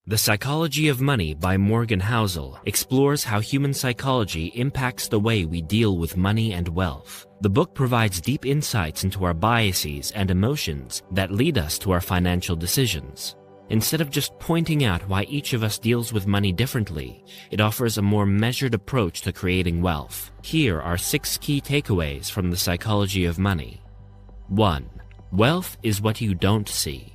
The Psychology of Money by Morgan Housel explores how human psychology impacts the way we deal with money and wealth. The book provides deep insights into our biases and emotions that lead us to our financial decisions. Instead of just pointing out why each of us deals with money differently, it offers a more measured approach to creating wealth. Here are 6 key takeaways from The Psychology of Money. 1. Wealth is what you don't see.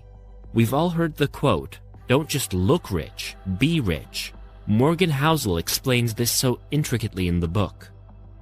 We've all heard the quote, "Don't just look rich, be rich." Morgan Housel explains this so intricately in the book.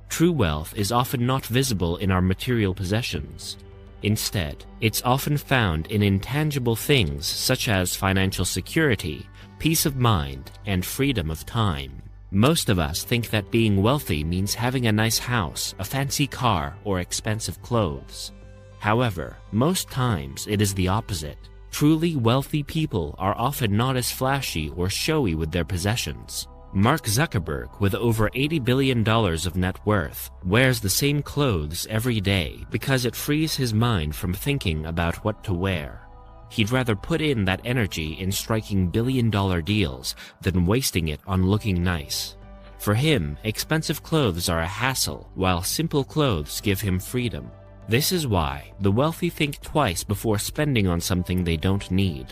True wealth is often not visible in our material possessions. Instead, it's often found in intangible things such as financial security, peace of mind, and freedom of time. Most of us think that being wealthy means having a nice house, a fancy car, or expensive clothes. However, most times it is the opposite. Truly wealthy people are often not as flashy or showy with their possessions. Mark Zuckerberg, with over $80 billion of net worth, wears the same clothes every day because it frees his mind from thinking about what to wear. He'd rather put in that energy in striking billion-dollar deals than wasting it on looking nice. For him, expensive clothes are a hassle, while simple clothes give him freedom. This is why the wealthy think twice before spending on something they don't need.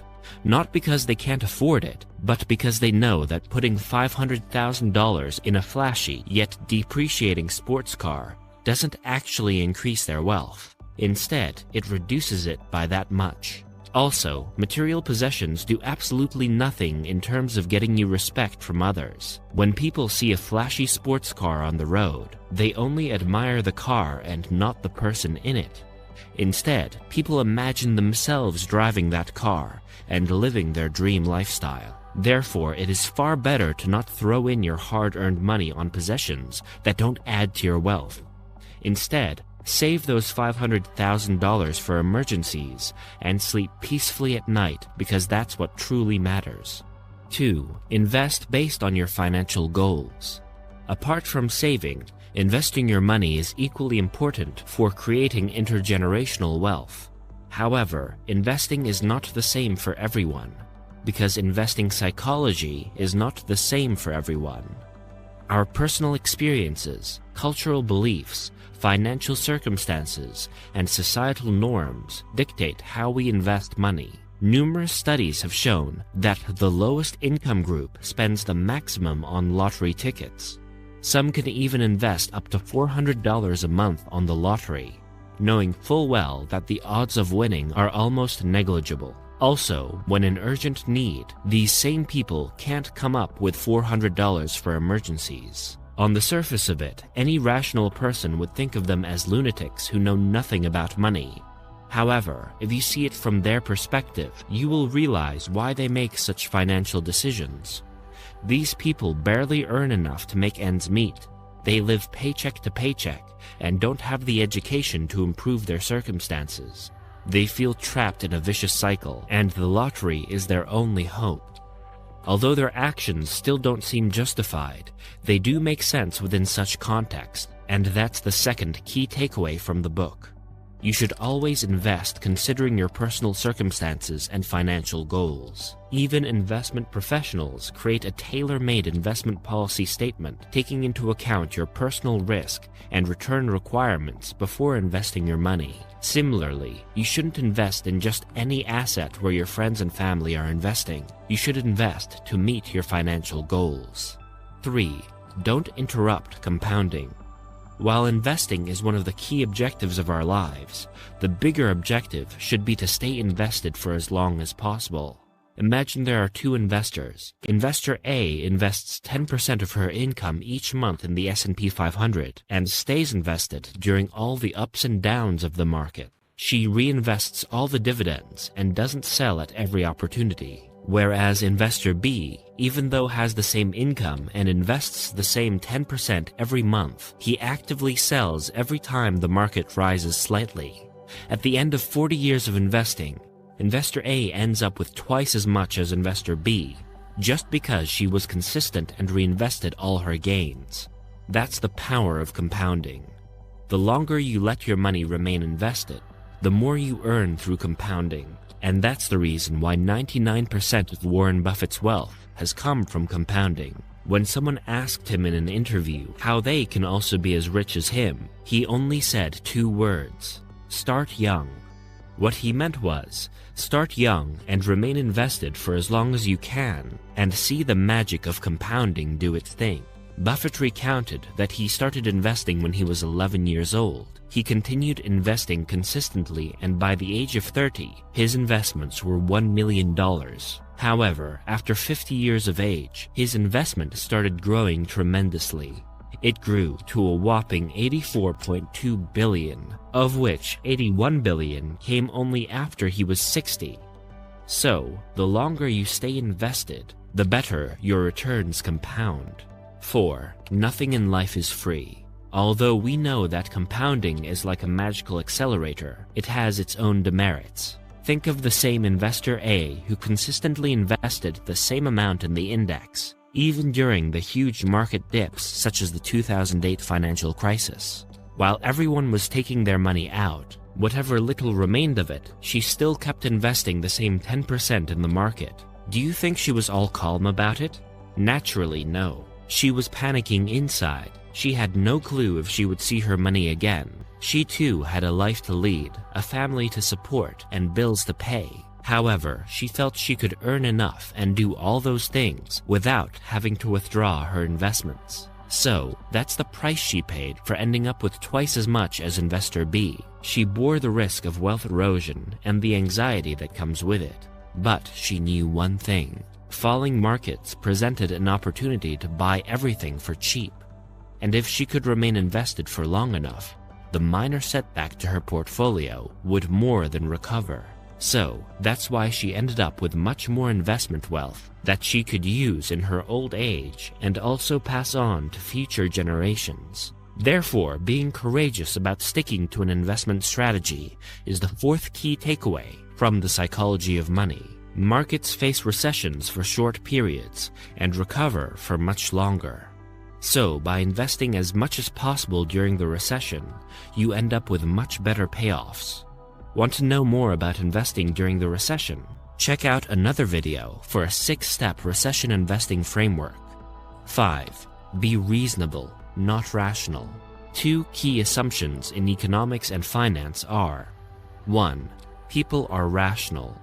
Not because they can't afford it, but because they know that putting $500,000 in a flashy yet depreciating sports car doesn't actually increase their wealth. Instead, it reduces it by that much. Also, material possessions do absolutely nothing in terms of getting you respect from others. When people see a flashy sports car on the road, they only admire the car and not the person in it. Instead, people imagine themselves driving that car and living their dream lifestyle. Therefore, it is far better to not throw in your hard-earned money on possessions that don't add to your wealth. Instead, save those $500,000 for emergencies and sleep peacefully at night because that's what truly matters. 2. Invest based on your financial goals. Apart from saving, investing your money is equally important for creating intergenerational wealth. However, investing is not the same for everyone, because investing psychology is not the same for everyone. Our personal experiences, cultural beliefs, financial circumstances, and societal norms dictate how we invest money. Numerous studies have shown that the lowest income group spends the maximum on lottery tickets. Some can even invest up to $400 a month on the lottery, knowing full well that the odds of winning are almost negligible. Also, when in urgent need, these same people can't come up with $400 for emergencies. On the surface of it, any rational person would think of them as lunatics who know nothing about money. However, if you see it from their perspective, you will realize why they make such financial decisions. These people barely earn enough to make ends meet. They live paycheck to paycheck and don't have the education to improve their circumstances. They feel trapped in a vicious cycle, and the lottery is their only hope. Although their actions still don't seem justified, they do make sense within such context, and that's the second key takeaway from the book. You should always invest considering your personal circumstances and financial goals. Even investment professionals create a tailor-made investment policy statement taking into account your personal risk and return requirements before investing your money. Similarly, you shouldn't invest in just any asset where your friends and family are investing. You should invest to meet your financial goals. 3. Don't interrupt compounding. While investing is one of the key objectives of our lives, the bigger objective should be to stay invested for as long as possible. Imagine there are 2 investors. Investor A invests 10% of her income each month in the S&P 500 and stays invested during all the ups and downs of the market. She reinvests all the dividends and doesn't sell at every opportunity. Whereas Investor B, even though has the same income and invests the same 10% every month, he actively sells every time the market rises slightly. At the end of 40 years of investing, Investor A ends up with twice as much as Investor B, just because she was consistent and reinvested all her gains. That's the power of compounding. The longer you let your money remain invested, the more you earn through compounding. And that's the reason why 99% of Warren Buffett's wealth has come from compounding. When someone asked him in an interview how they can also be as rich as him, he only said 2 words: start young. What he meant was, start young and remain invested for as long as you can, and see the magic of compounding do its thing. Buffett recounted that he started investing when he was 11 years old. He continued investing consistently, and by the age of 30, his investments were $1 million. However, after 50 years of age, his investment started growing tremendously. It grew to a whopping $84.2 billion, of which $81 billion came only after he was 60. So, the longer you stay invested, the better your returns compound. 4. Nothing in life is free. Although we know that compounding is like a magical accelerator, it has its own demerits. Think of the same investor A who consistently invested the same amount in the index, even during the huge market dips such as the 2008 financial crisis. While everyone was taking their money out, whatever little remained of it, she still kept investing the same 10% in the market. Do you think she was all calm about it? Naturally, no. She was panicking inside. She had no clue if she would see her money again. She too had a life to lead, a family to support, and bills to pay. However, she felt she could earn enough and do all those things without having to withdraw her investments. So, that's the price she paid for ending up with twice as much as investor B. She bore the risk of wealth erosion and the anxiety that comes with it. But she knew one thing. Falling markets presented an opportunity to buy everything for cheap. And if she could remain invested for long enough, the minor setback to her portfolio would more than recover. So, that's why she ended up with much more investment wealth that she could use in her old age and also pass on to future generations. Therefore, being courageous about sticking to an investment strategy is the 4th key takeaway from the psychology of money. Markets face recessions for short periods and recover for much longer. So, by investing as much as possible during the recession, you end up with much better payoffs. Want to know more about investing during the recession? Check out another video for a 6-step recession investing framework. 5. Be reasonable, not rational. 2 key assumptions in economics and finance are: 1. People are rational.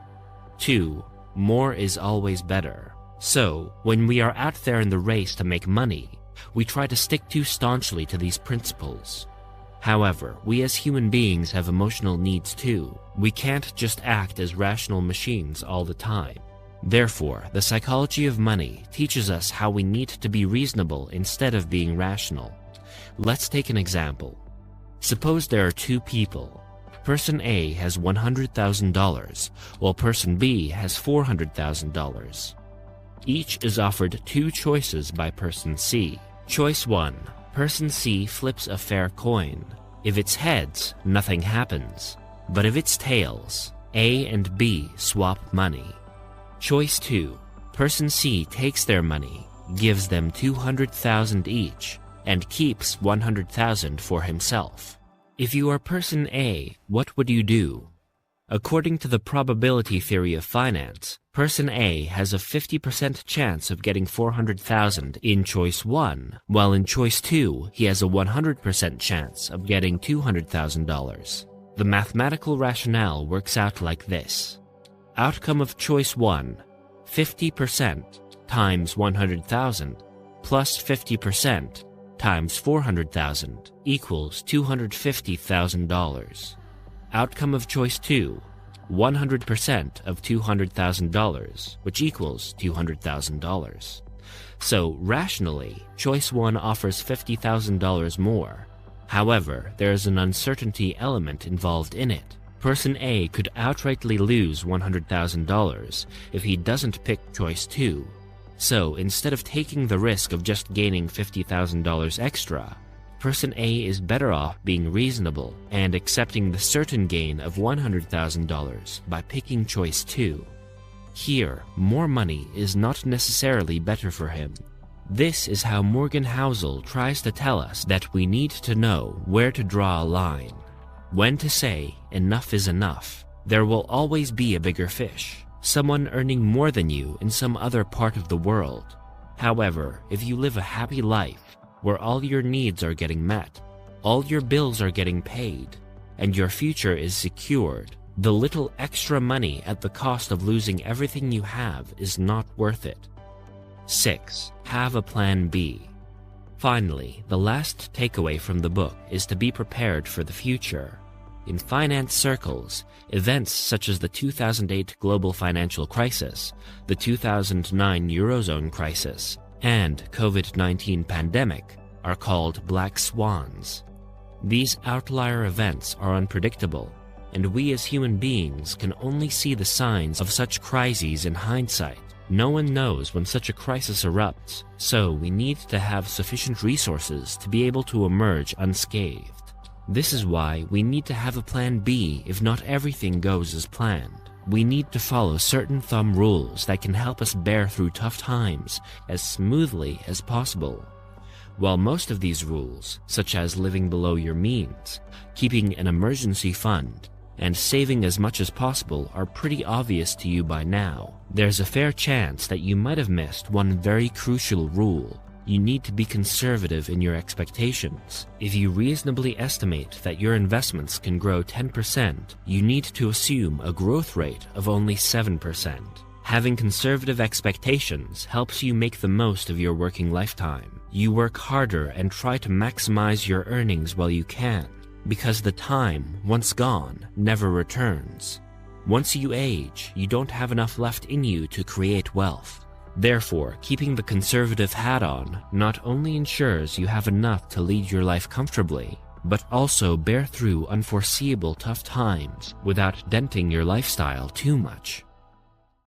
2. More is always better. So, when we are out there in the race to make money, we try to stick too staunchly to these principles. However, we as human beings have emotional needs too. We can't just act as rational machines all the time. Therefore, the psychology of money teaches us how we need to be reasonable instead of being rational. Let's take an example. Suppose there are 2 people. Person A has $100,000, while person B has $400,000. Each is offered 2 choices by person C. Choice 1. Person C flips a fair coin. If it's heads, nothing happens. But if it's tails, A and B swap money. Choice 2. Person C takes their money, gives them $200,000 each, and keeps $100,000 for himself. If you are person A, what would you do? According to the probability theory of finance, person A has a 50% chance of getting $400,000 in choice 1, while in choice 2, he has a 100% chance of getting $200,000. The mathematical rationale works out like this. Outcome of choice 1, 50% times 100,000 plus 50% times 400,000 equals $250,000. Outcome of choice 2, 100% of $200,000, which equals $200,000. So, rationally, choice 1 offers $50,000 more. However, there is an uncertainty element involved in it. Person A could outrightly lose $100,000 if he doesn't pick choice 2. So, instead of taking the risk of just gaining $50,000 extra, person A is better off being reasonable and accepting the certain gain of $100,000 by picking choice 2. Here, more money is not necessarily better for him. This is how Morgan Housel tries to tell us that we need to know where to draw a line. When to say enough is enough. There will always be a bigger fish, someone earning more than you in some other part of the world. However, if you live a happy life where all your needs are getting met, all your bills are getting paid, and your future is secured, the little extra money at the cost of losing everything you have is not worth it. 6. Have a plan B. Finally, the last takeaway from the book is to be prepared for the future. In finance circles, events such as the 2008 global financial crisis, the 2009 Eurozone crisis, and COVID-19 pandemic are called black swans. These outlier events are unpredictable, and we as human beings can only see the signs of such crises in hindsight. No one knows when such a crisis erupts, so we need to have sufficient resources to be able to emerge unscathed. This is why we need to have a plan B if not everything goes as planned. We need to follow certain thumb rules that can help us bear through tough times as smoothly as possible. While most of these rules, such as living below your means, keeping an emergency fund, and saving as much as possible are pretty obvious to you by now, there's a fair chance that you might have missed one very crucial rule. You need to be conservative in your expectations. If you reasonably estimate that your investments can grow 10%, you need to assume a growth rate of only 7%. Having conservative expectations helps you make the most of your working lifetime. You work harder and try to maximize your earnings while you can, because the time, once gone, never returns. Once you age, you don't have enough left in you to create wealth. Therefore, keeping the conservative hat on not only ensures you have enough to lead your life comfortably, but also bear through unforeseeable tough times without denting your lifestyle too much.